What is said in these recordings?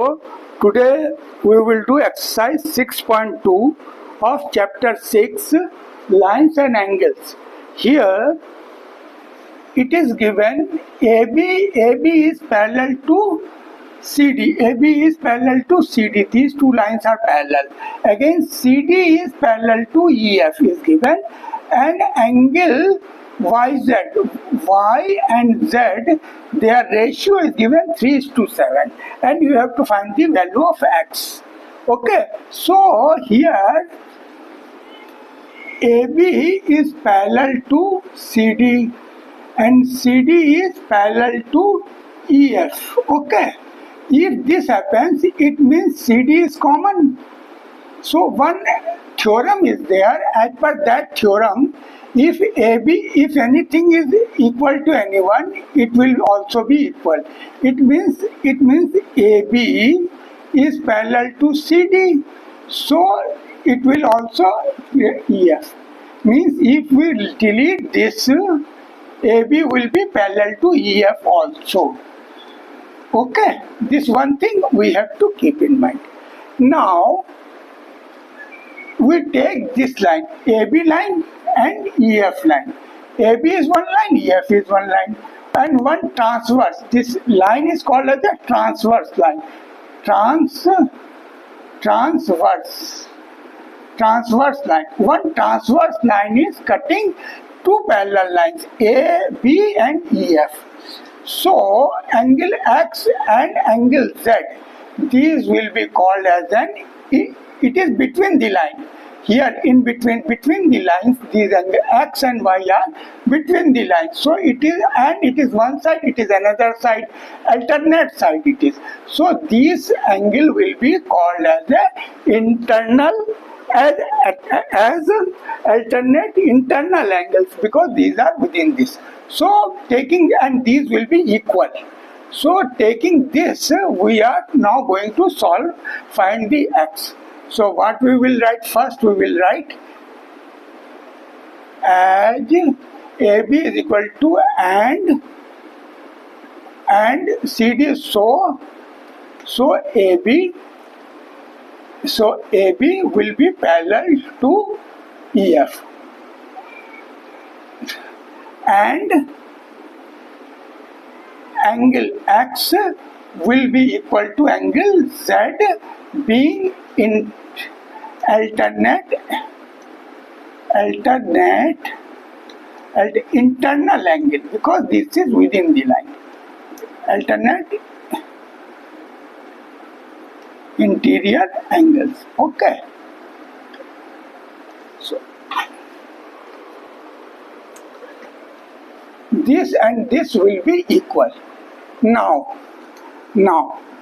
So today we will do exercise 6.2 of chapter 6, lines and angles. Here it is given AB is parallel to CD. AB is parallel to CD. These two lines are parallel. Again CD is parallel to EF is given, and angle YZ, Y and Z, their ratio is given 3:7, and you have to find the value of X. Okay, so here AB is parallel to CD and CD is parallel to EF. Okay, if this happens, it means CD is common. So one theorem is there. As per that theorem, if if anything is equal to anyone, it will also be equal. It means AB is parallel to CD. So it will also EF. Means if we delete this, AB will be parallel to EF also. Okay, this one thing we have to keep in mind. Now we take this line, AB line and EF line. AB is one line, EF is one line, and one transverse. This line is called as a transverse line. Transverse line. One transverse line is cutting two parallel lines, A, B and EF. So angle X and angle Z, these will be called as it is between the line. Here in between the lines, these angle X and Y are between the lines. So it is one side, it is another side, alternate side it is. So this angle will be called as a internal, as alternate internal angles, because these are within this. So taking, and these will be equal. So taking this, we are now going to find the X. So what we will write first, we will write as AB is equal to and CD. So AB will be parallel to EF, and angle X will be equal to angle Z, being in alternate internal angle, because this is within the line. Alternate interior angles. Okay. So this and this will be equal. Now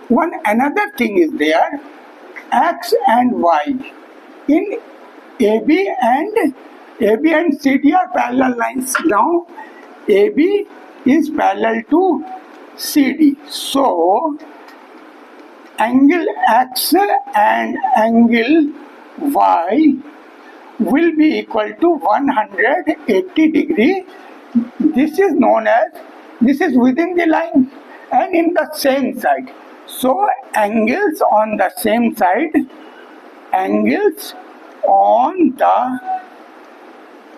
one another thing is there. X and Y in AB and CD are parallel lines. Now AB is parallel to CD. So angle X and angle Y will be equal to 180 degree. This is known as, this is within the line and in the same side. So angles on the same side, angles on the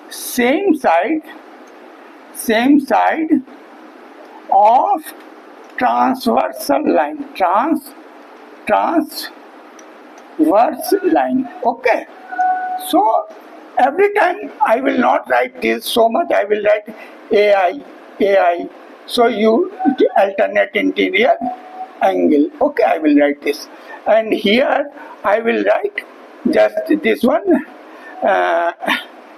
same side of transversal line, transverse line. Okay. So every time I will not write this so much, I will write AI. So you alternate interior angle. Okay, I will write this, and here I will write just this one,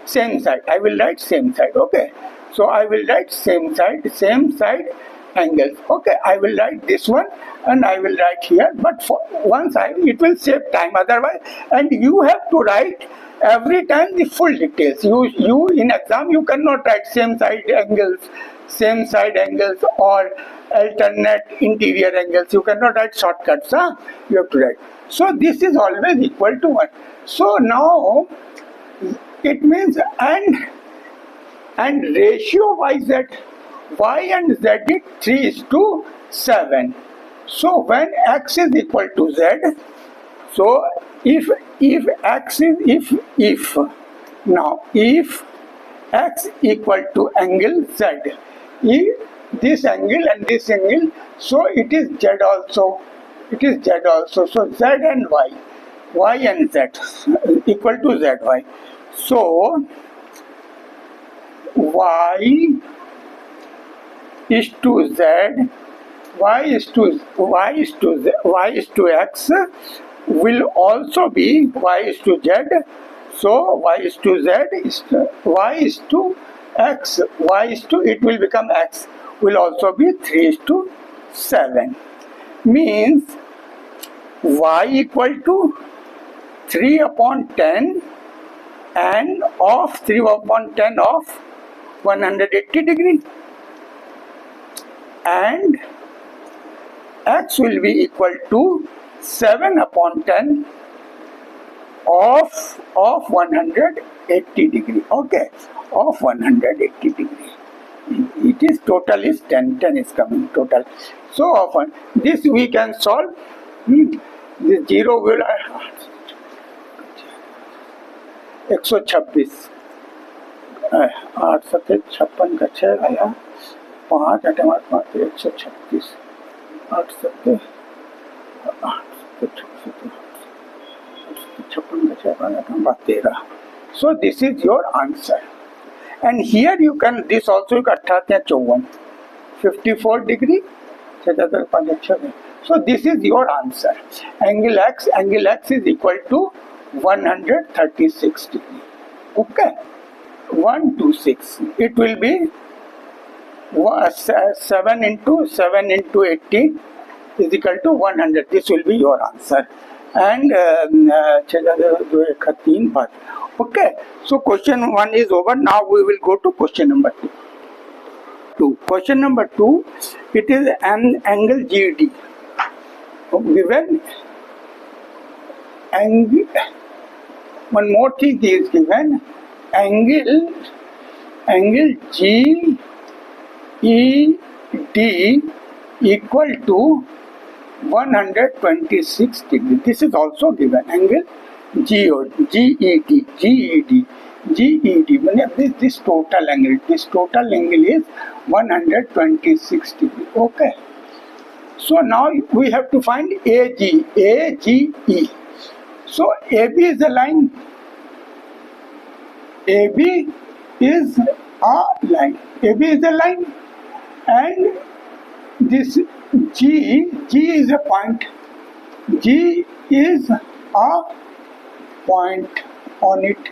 same side. I will write same side. Okay, so I will write same side angles. Okay, I will write this one and I will write here, but for once it will save time otherwise, and you have to write every time the full details. You in exam you cannot write same side angles or alternate interior angles. You cannot write shortcuts. You have to write. So this is always equal to 1. So now it means and ratio Y and Z is 3:7. So when x is equal to z, so if x is if now if x equal to angle z, if this angle and this angle, so it is z also, so z and y and z equal to zy. So y is to z, y is to x will also be y is to z. So y is to z is y is to x, y is to, it will become x, will also be 3:7. Means y equal to 3/10 and of 3/10 of 180 degree, and x will be equal to 7/10 of 180 degree. Okay, of 180 degree. It is total is 10 is coming total. So often this we can solve. This 0 will 126 8 7 56 का 6 आया 5 8 5 136 8 7 13. So this is your answer. And here you can, this also you can 54 degree. So this is your answer. Angle x is equal to 136 degree. Okay, 126. It will be 7 into 18 is equal to 100. This will be your answer. And okay, so question 1 is over. Now we will go to question number 2. Question number 2, it is an angle GD. Given angle, one more thing is given, angle GED equal to 126 degree. This is also given. Angle GED. This total angle. This total angle is 126 degree. Okay. So now we have to find AGE. So AB is a line. AB is a line. AB is a line, and this G is a point. G is a point on it.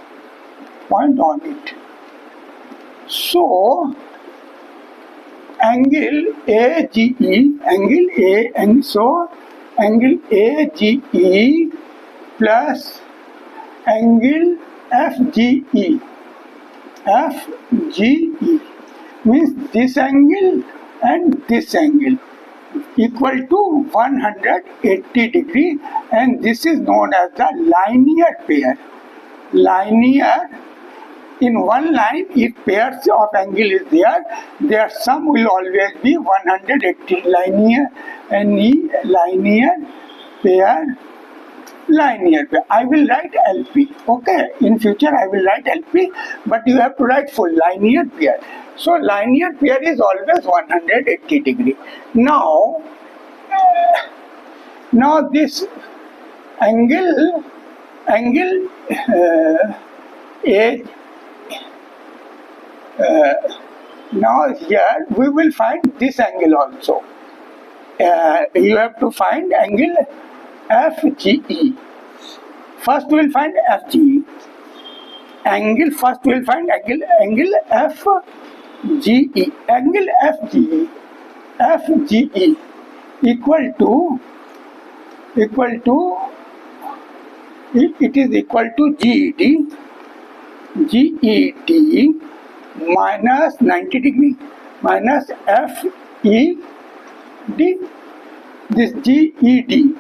So angle AGE, so angle AGE plus angle FGE means this angle and this angle equal to 180 degree, and this is known as the linear pair. Linear, in one line, if pairs of angle is there, their sum will always be 180. Linear pair. I will write LP. Okay, in future I will write LP, but you have to write full linear pair. So linear pair is always 180 degree. Now this angle now here we will find this angle also. You have to find angle FGE. First we will find FGE. First we will find angle FGE. Angle FGE equal to it is equal to GED minus 90 degree minus FED. This GED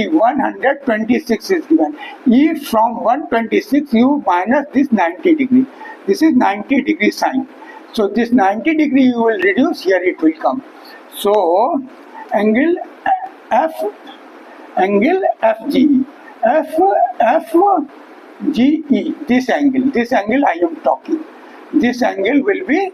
126 is given. If from 126 you minus this 90 degree, this is 90 degree sine. So this 90 degree you will reduce, here it will come. So angle F angle FGE. FGE, this angle I am talking. This angle will be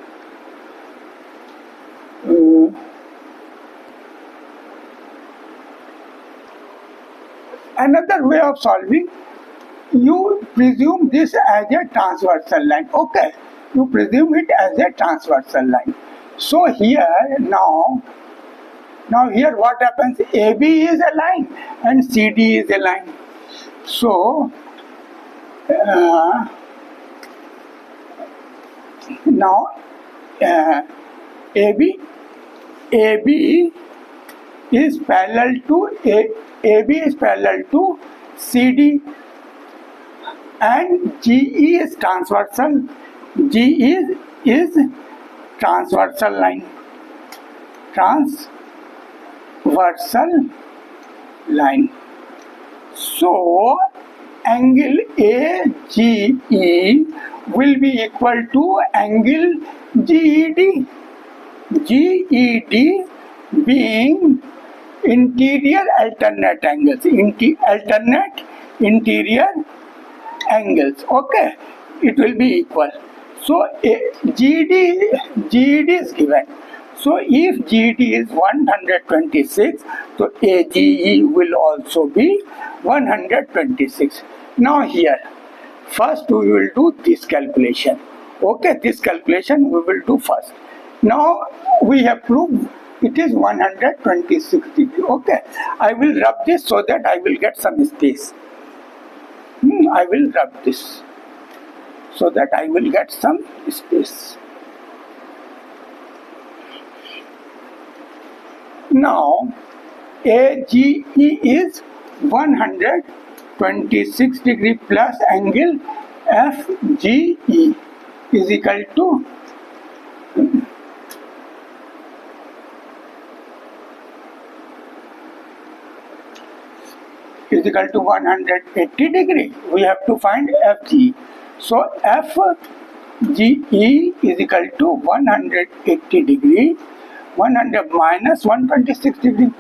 another way of solving. You presume this as a transversal line. Okay, you presume it as a transversal line. So here now here what happens? AB is a line and CD is a line. So now AB is parallel to AB is parallel to CD, and GE is transversal. GE is transversal line. Transversal line. So angle AGE will be equal to angle GED. GED being interior alternate angles, alternate interior angles. Okay, it will be equal. So GED is given. So if GED is 126, so AGE will also be 126. Now here, first we will do this calculation. Okay, this calculation we will do first. Now we have proved it is 126 degree. Okay, I will rub this so that I will get some space. I will rub this so that I will get some space. Now AGE is 126 degree plus angle FGE is equal to is equal to 180 degree. We have to find FGE. So FGE is equal to 180 degree. 100 minus 126 degree.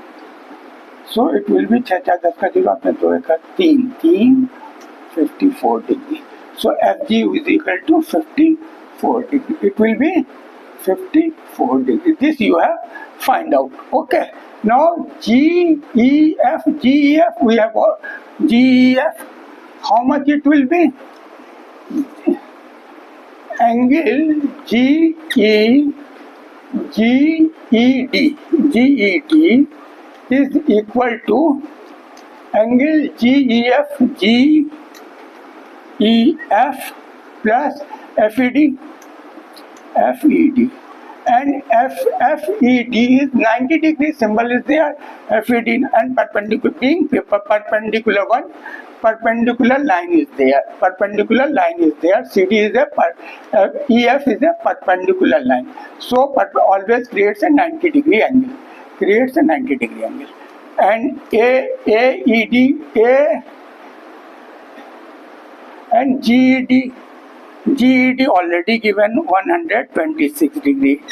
So it will be 54 degree. So FG is equal to 54 degree. It will be 54 degree. This you have find out. Okay. Now GEF, we have GEF. How much it will be? Angle GED is equal to angle GEF plus FED, and FED is 90 degree, symbol is there, FED, and perpendicular being perpendicular one, perpendicular line is there, CD is a EF is a perpendicular line, so always creates a 90 degree angle, and AED and GED already given 126 degree.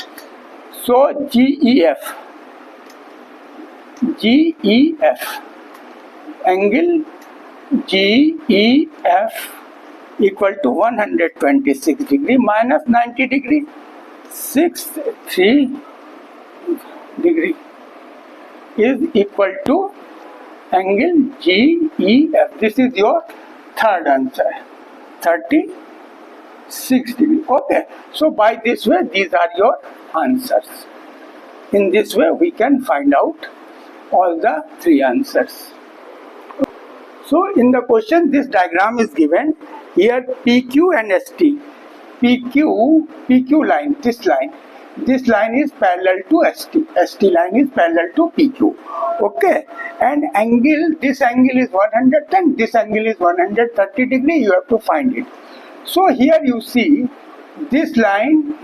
So GEF angle GEF equal to 126 degree minus 90 degree, 63 degree is equal to angle GEF. This is your third answer, 36 degree. Okay, so by this way these are your answers. In this way we can find out all the three answers. So in the question this diagram is given. Here PQ and ST. PQ line, this line is parallel to ST. ST line is parallel to PQ. Okay, and angle, this angle is 110, this angle is 130 degree. You have to find it. So here you see this line.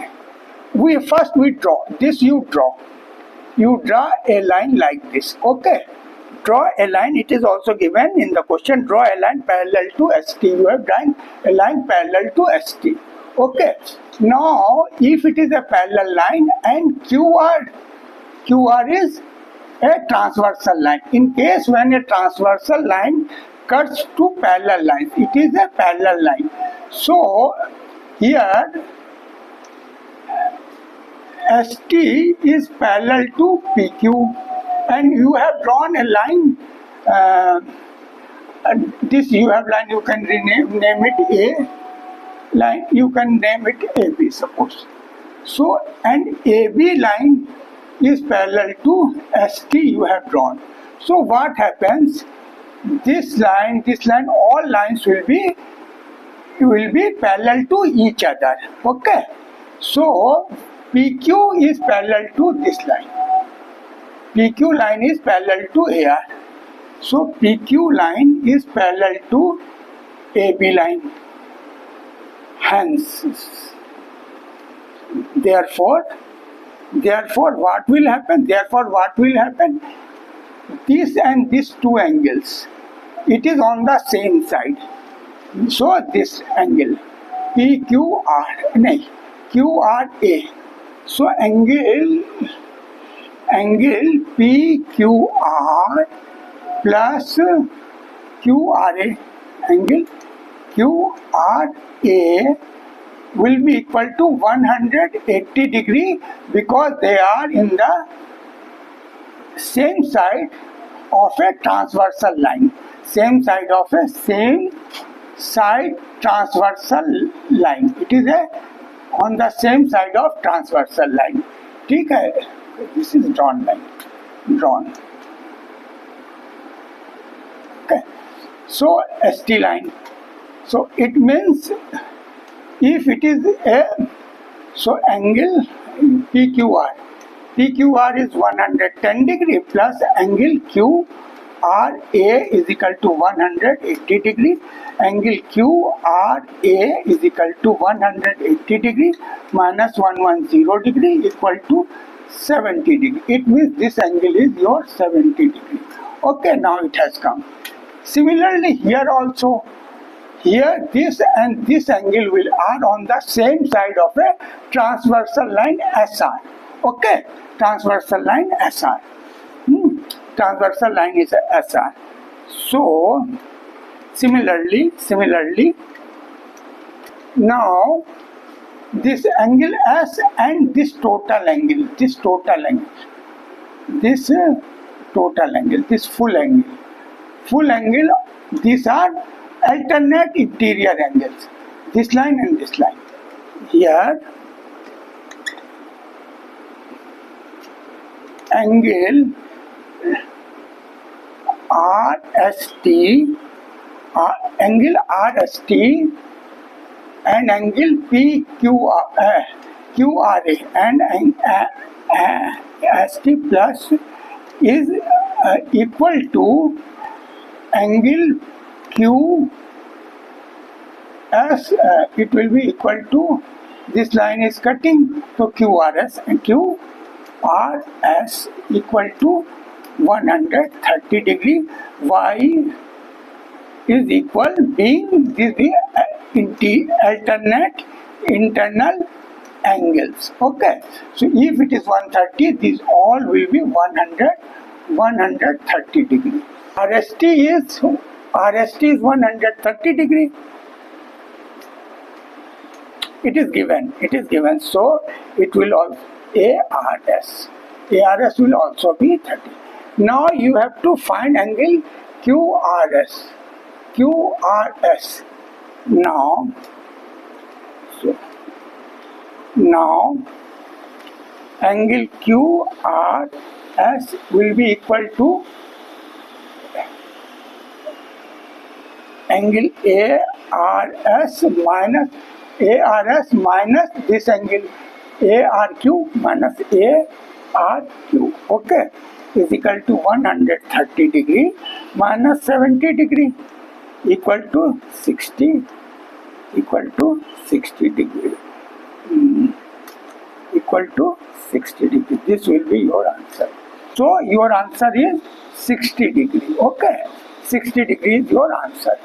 We draw this. You draw a line like this. Okay, draw a line. It is also given in the question. Draw a line parallel to ST. You have drawn a line parallel to ST. Okay, now if it is a parallel line and QR is a transversal line. In case when a transversal line cuts two parallel lines, it is a parallel line. So here ST is parallel to PQ, and you have drawn a line. This you have line, you can name it A line, you can name it AB, suppose. So, and AB line is parallel to ST you have drawn. So what happens? This line, all lines will be parallel to each other. Okay. So PQ is parallel to this line. PQ line is parallel to AR. So PQ line is parallel to AB line. Hence, therefore what will happen? This and these two angles, it is on the same side. So this angle PQR, QRA. So angle PQR plus QRA, angle QRA will be equal to 180 degree, because they are in the same side of a transversal line. Same side transversal line. It is on the same side of transversal line. ठीक है? This is drawn line. Drawn. Okay. So ST line. So it means if it is so angle PQR is 110 degree plus angle QRA is equal to 180 degree. Angle QRA is equal to 180 degree minus 110 degree equal to 70 degree. It means this angle is your 70 degree. Okay, now it has come. Similarly, here also, here this and this angle are on the same side of a transversal line SR. Okay, transversal line SR. Transversal line is SR. So similarly, now this angle S and this total angle, this full angle, these are alternate interior angles, this line and this line. Here angle RST and angle QRA and ST plus is equal to angle QS. It will be equal to, this line is cutting, so QRS and QRS equal to 130 degree. Y is equal, being this the alternate internal angles. Okay, so if it is 130, these all will be 130 degree. RST is 130 degree. It is given. So it will also ARS will also be 30. Now you have to find angle QRS. Now angle QRS will be equal to angle ARS minus this angle ARQ minus ARQ. Okay, is equal to 130 degree minus 70 degree equal to 60 degree. Equal to 60 degree. This will be your answer. So your answer is 60 degree. Okay, 60 degree is your answer.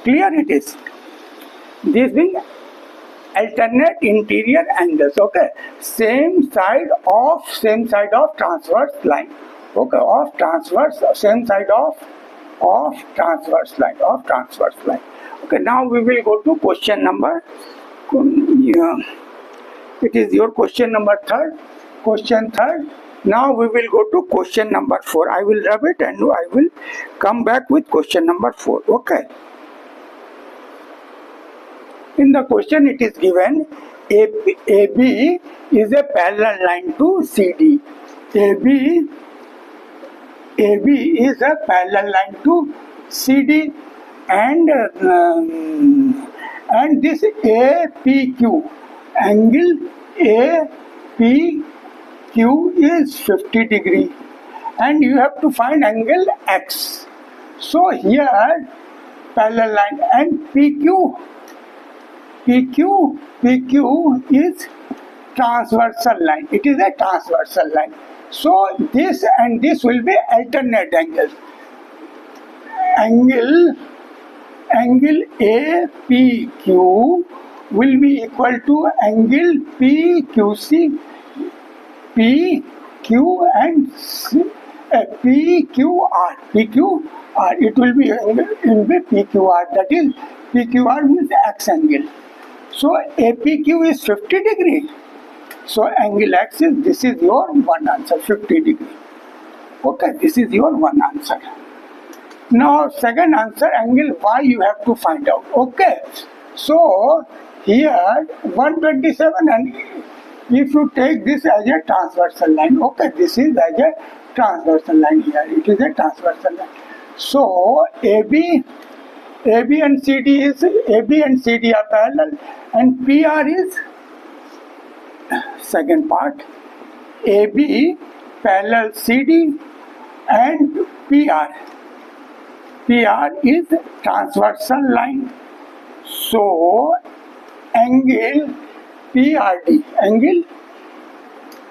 Clear it is. This being alternate interior angles. Okay, same side of transverse line. Okay, of transverse, same side of transverse line, Okay, now we will go to question number. Yeah, it is your question number third. Question third. Now we will go to question number 4. I will rub it and I will come back with question number 4. Okay. In the question it is given AB is a parallel line to CD. AB is a parallel line to CD and this APQ angle APQ is 50 degree and you have to find angle X. So here parallel line and PQ is transversal line. It is a transversal line. So this and this will be alternate angles. Angle APQ will be equal to angle PQC, PQ and PQR. It will be PQR. That is PQR means X angle. So APQ is 50 degree. So angle X is, this is your one answer, 50 degree. Okay, this is your one answer. Now second answer, angle Y you have to find out. Okay, so here 127 and if you take this as a transversal line, okay, this is as a transversal line here. It is a transversal line. So AB and CD are parallel and PR is second part. AB parallel CD and PR is transversal line. So angle PRD, angle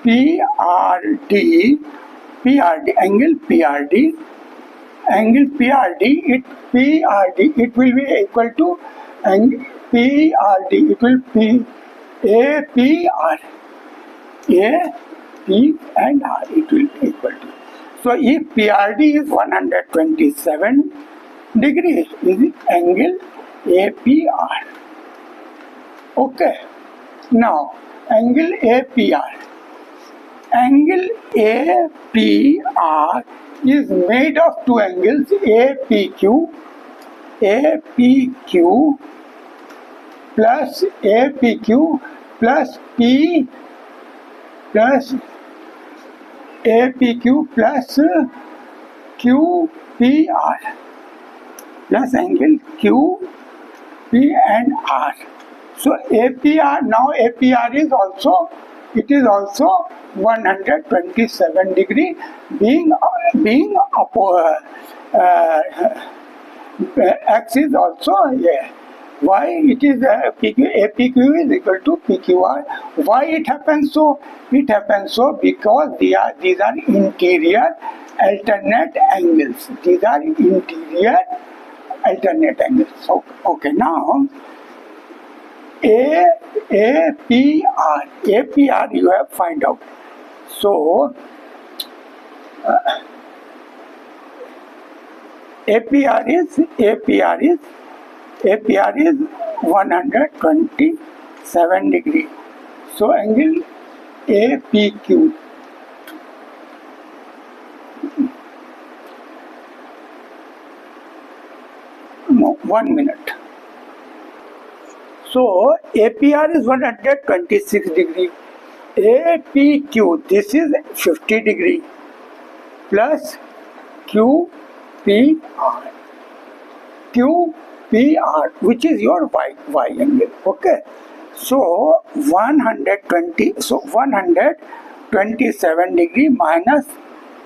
PRD, it will be equal to angle PRD, it will be APR, AP and R, it will be equal to. So if PRD is 127 degree, is angle APR. Okay. Now angle APR. Angle APR is made of two angles, APQ plus APQ plus P plus APQ plus QPR plus angle QP and R. So APR, now APR is also, it is also 127 degree being upper, X is also yeah. Why it is APQ is equal to PQR? Why it happens so? It happens so because these are interior alternate angles. These are interior alternate angles. So, okay, now APR you have find out. So APR is 127 degree. So angle APQ. No, 1 minute. So APR is 126 degree. APQ, this is 50 degree plus QPR. QPR, which is your y angle. Okay. So 127 degree minus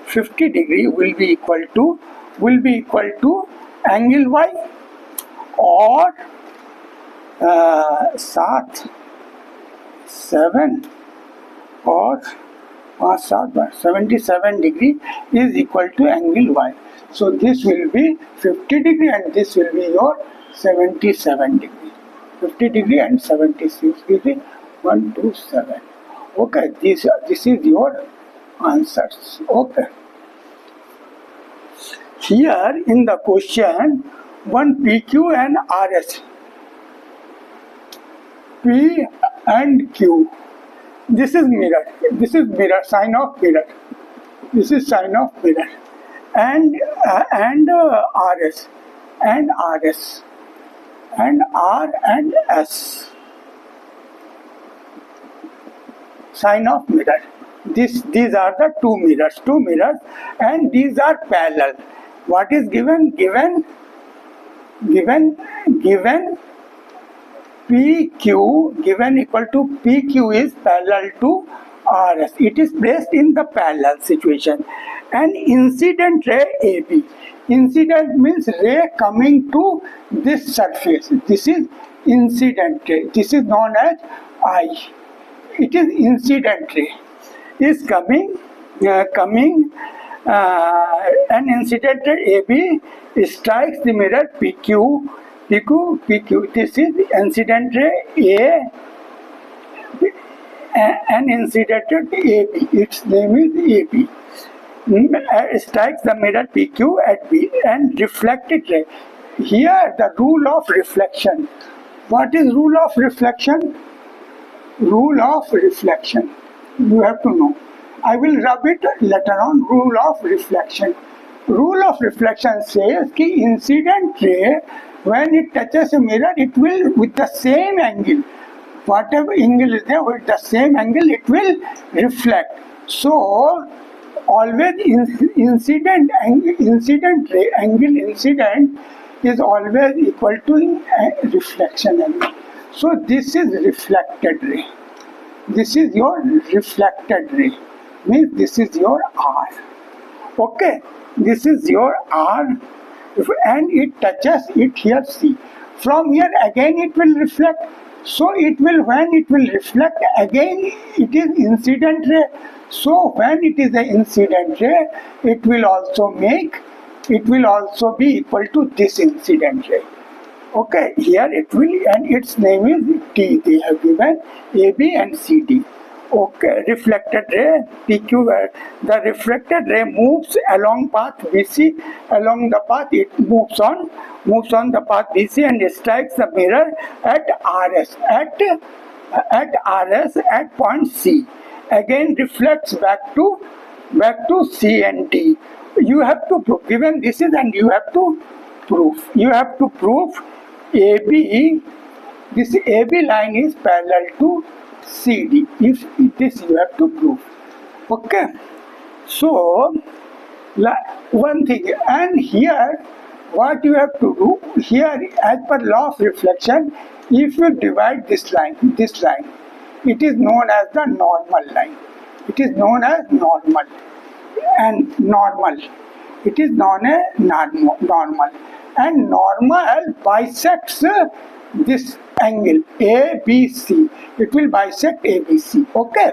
50 degree will be equal to angle y or 7 or 77 degree is equal to angle y. So this will be 50 degree and this will be your 77 degree. 50 degree and 76 degree, 1 to 7. Okay, this is your answers. Okay. Here in the question, one PQ and RS, P and Q. This is mirror. This is mirror, sign of mirror. This is sign of mirror. And RS and RS and R and S. Sign of mirror. These are the two mirrors, and these are parallel. What is given? Given PQ, given equal to PQ is parallel to RS. It is placed in the parallel situation. And incident ray AB. Incident means ray coming to this surface. This is incident ray. This is known as I. It is incident ray. Is coming, an incident ray AB strikes the mirror PQ. This is incident ray A. An incident ray AB. Its name is AB. Strikes the mirror PQ at B and reflected ray. Here the rule of reflection. What is rule of reflection? Rule of reflection. You have to know. I will rub it later on. Rule of reflection. Rule of reflection says that incident ray, when it touches a mirror, it will, with the same angle, whatever angle is there, with the same angle, it will reflect. So, always incident ray, angle incident is always equal to reflection angle. So, this is reflected ray. This is your reflected ray. Means this is your R. Okay, this is your R, and it touches it here C. From here again it will reflect. So it will, when it will reflect again, it is incident ray. So when it is an incident ray, it will also be equal to this incident ray. Okay, here it will, and its name is D. They have given AB and CD. Okay, reflected ray PQ. The reflected ray moves along path BC. Along the path it moves on the path BC and strikes the mirror at RS. At RS at point C. Again reflects back to C and D. You have to prove. Given this is, and you have to prove. You have to prove AB. This AB line is parallel to CD. If this you have to prove. Okay. So one thing, and here what you have to do here, as per law of reflection, if you divide this line, it is known as the normal line. It is known as normal, and normal. It is known as normal, and normal bisects this angle ABC. It will bisect ABC. Okay.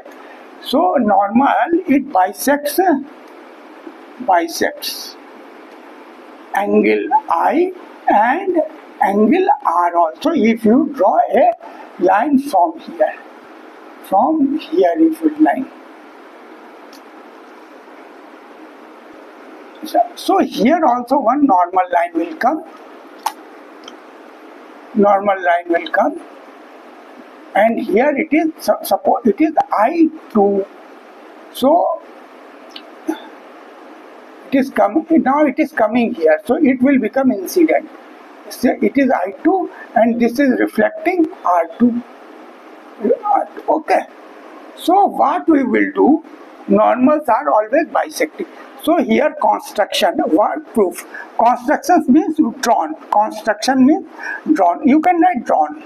So normal, it bisects angle I and angle R also. If you draw a line from here if you line. So here also one normal line will come. And here it is, suppose it is I2. So it is coming, now it is coming here, so it will become incident. So it is I2 and this is reflecting R2. Okay. So what we will do, normals are always bisecting. So here construction, what proof? Construction means drawn. Construction means drawn. You can write drawn.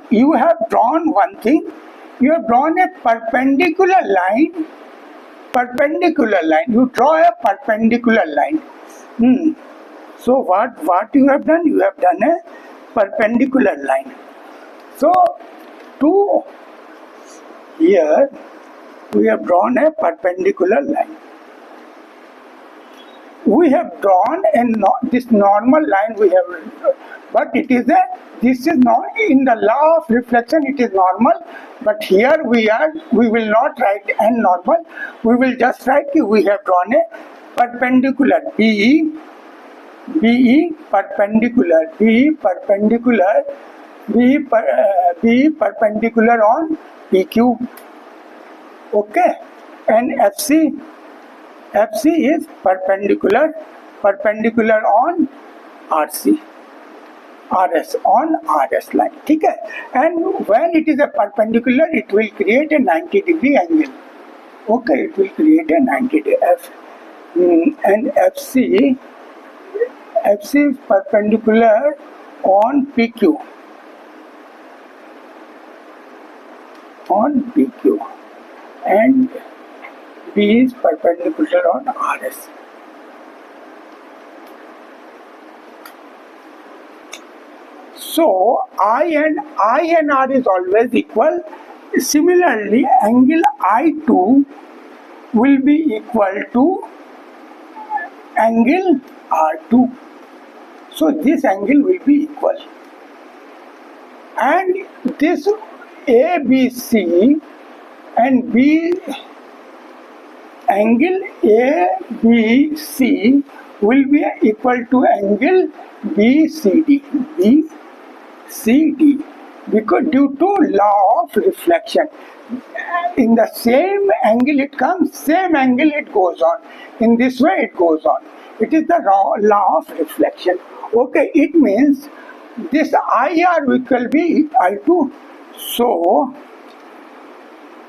You have drawn one thing. You have drawn a perpendicular line. You draw a perpendicular line. So what you have done? You have done a perpendicular line. So to here we have drawn a perpendicular line. We have drawn this normal line we have, but it is this is not in the law of reflection. It is normal, but here we will not write n normal. We will just write we have drawn a perpendicular BE perpendicular on PQ. Okay, and FC is perpendicular on RC. RS on RS line. Okay? And when it is a perpendicular, it will create a 90-degree angle. Okay, it will create a 90-degree and FC is perpendicular on PQ. And B is perpendicular on RS. So I and R is always equal. Similarly, angle I2 will be equal to angle R2. So this angle will be equal. And this ABC and B angle ABC will be equal to angle BCD because due to law of reflection, in the same angle it comes, same angle it goes on. In this way it goes on. It is the law of reflection. Okay, it means this IR will be I2. So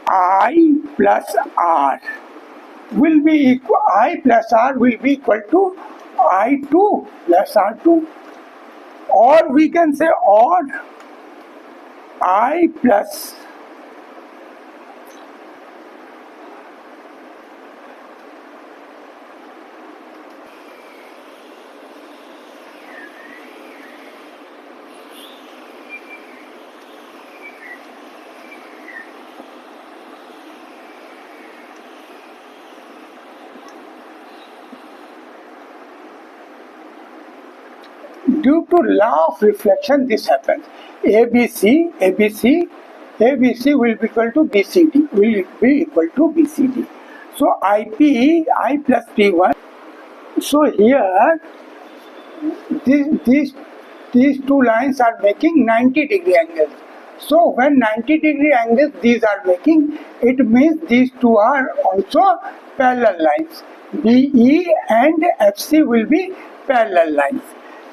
I plus R will be equal, I plus R will be equal to I2 plus R2. Or we can say or I plus due to law of reflection, this happens. ABC will be equal to BCD. So I plus P1. So here, these two lines are making 90-degree angles. So when 90-degree angles these are making, it means these two are also parallel lines. BE and FC will be parallel lines.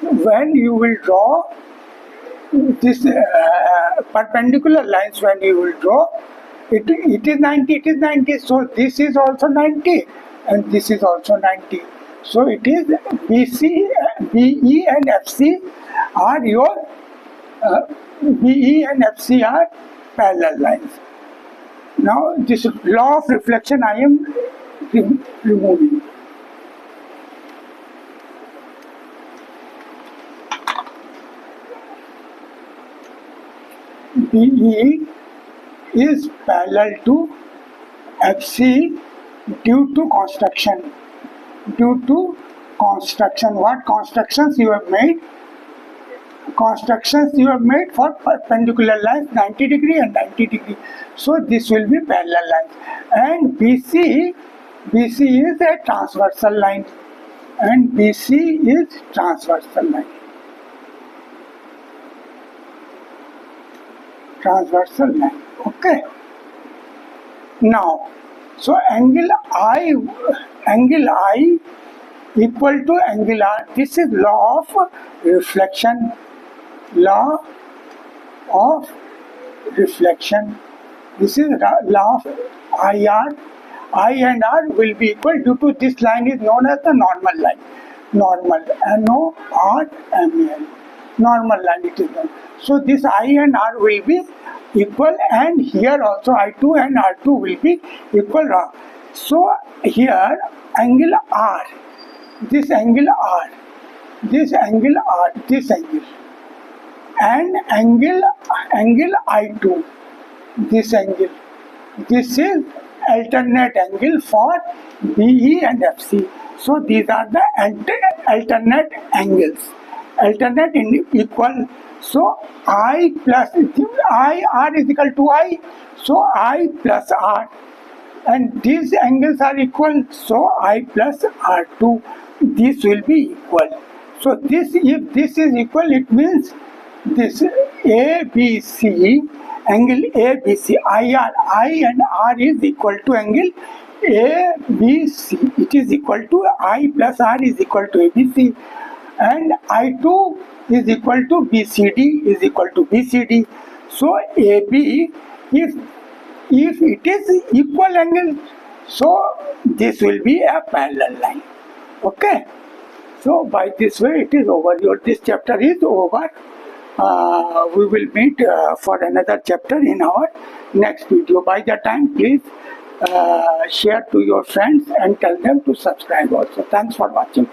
When you will draw this perpendicular lines, when you will draw, it is 90, so this is also 90 and this is also 90. So it is BE and FC are your BE and FC are parallel lines. Now this law of reflection I am removing. BE is parallel to FC due to construction. What constructions you have made? Constructions you have made for perpendicular lines 90-degree and 90-degree. So this will be parallel lines. And BC is a transversal line. And BC is transversal line. Okay. Now, so angle I equal to angle R. This is law of reflection. This is law of IR. I and R will be equal due to this line is known as the normal line. NORMAL. Normal line it is known. So this I and R will be equal, and here also I2 and R2 will be equal. So here angle R, this angle R, this angle R, this angle, and angle I2, this angle. This is alternate angle for BE and FC. So these are the alternate angles. Alternate in equal. So I plus R is equal to I. So I plus R and these angles are equal, so I plus R2, this will be equal. So this, if this is equal, it means this ABC, angle ABC, I and R is equal to angle ABC. It is equal to I plus R is equal to ABC, and I2 is equal to BCD is equal to BCD. So AB, if it is equal angle, so this will be a parallel line. Okay. So by this way it is over. This chapter is over. We will meet for another chapter in our next video. By that time, please share to your friends and tell them to subscribe also. Thanks for watching.